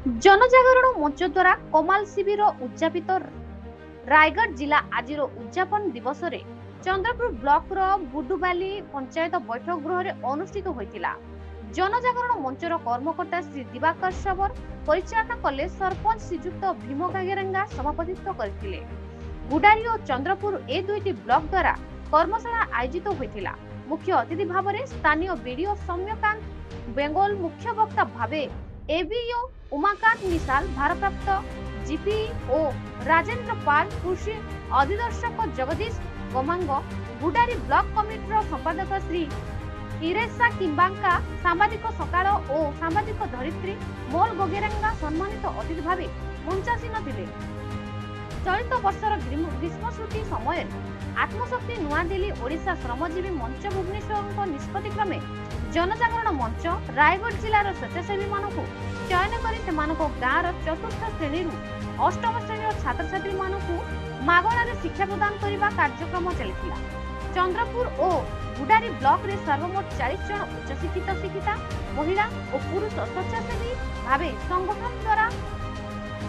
जनजागरण मंच द्वारा कमाल शिविर उद्यापित रायगढ़ जिला आज उद्यापन दिवस रे चंद्रपुर ब्लॉक रो बुडुबाली पंचायत बैठक गृह अनुष्ठित होइतिला। जनजागरण मंचर कर्मकर्ता श्री दिवाकर सबर परिचालना कले सरपंच श्रीजुक्त भीम कागेरंगा सभापतित्व करथिले। गुडारी और चंद्रपुर ए दुईटी ब्लॉक द्वारा कर्मशाला आयोजित होइतिला। मुख्य अतिथि भावरे स्थानीय बीडीओ सौम्यकांत बेंगल, मुख्य वक्ता भावे एबीओ उमाकांत मिसाल, भारप्राप्त जीपी ओ राजेंद्र पाल, कृषि अधिदर्शक जगदीश गोमांग, गुडारी ब्लॉक कमिटी संपादक श्री इरेसा किंबांका, सांबादिक सकाळ और सांबादिक धरित्री मोल गोगेरंगा सम्मानित अतिथि भावे मंचासीन थिले। चलित वर्षर ग्रीष्मछुट्टी समय आत्मशक्ति नुआदिल्ली ओडिशा श्रमजीवी मंच भुवनेश्वर निष्पत्ति क्रमे जनजागरण मंच रायगढ़ जिलार स्वेच्छासेवी मानकु चयन करी सेमानको गाँर चतुर्थ श्रेणी अष्टम श्रेणी छात्र छात्री मानकु मागणारे शिक्षा प्रदान करने कार्यक्रम चलिथिला। चंद्रपुर और गुडारी ब्लॉक रे सर्वमोट 40 जन उच्च शिक्षित शिक्षिता महिला और पुरुष स्वेच्छासेवी भावे संगठन द्वारा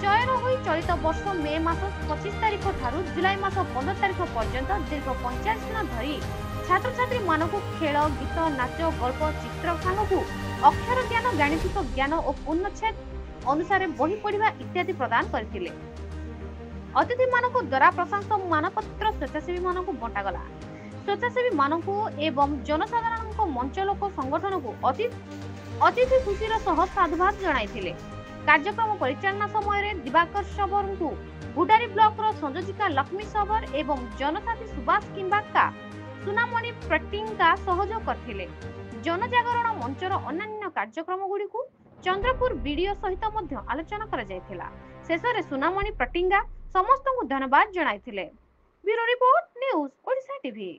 चयन होई चलित वर्ष मे मास 25 तारिख ठारू जुलाई मास 15 तारिख पर्यंत दीर्घ 45 दिन धरी छात्र छात्री मानकु खेल, गीत, नाच, गल्प, चित्र सांगकु अक्षर ज्ञान, गाणितिक ज्ञान और पूर्णच्छेद अनुसार बही पढ़ा इत्यादि प्रदान करथिले। अतिथि मानकु द्वारा प्रशंसा मानपत्र स्वेच्छासेवी मानकु बंटागला। स्वेच्छासेवी मानकु एवं जनसाधारण मंच लोक संगठन को अतिथि खुशीर सह साधुवाद जणाइथिले। कार्यक्रम परिचालना समय दिवाकर सबर को गुडारी ब्लॉक रो संयोजिका लक्ष्मी सबर एवं जनसाथी सुभाष किंबाका, सुनामणि प्रटिंगा सहयोग करथिले। जनजागरण मंचर अन्य कार्यक्रम गुडी को चंद्रपुर बीडीओ सहित मध्य आलोचना करा जायथिला। शेषरे सुनामणि प्रटिंगा समस्त को धन्यवाद जणाइथिले। Bureau report news Odisha TV.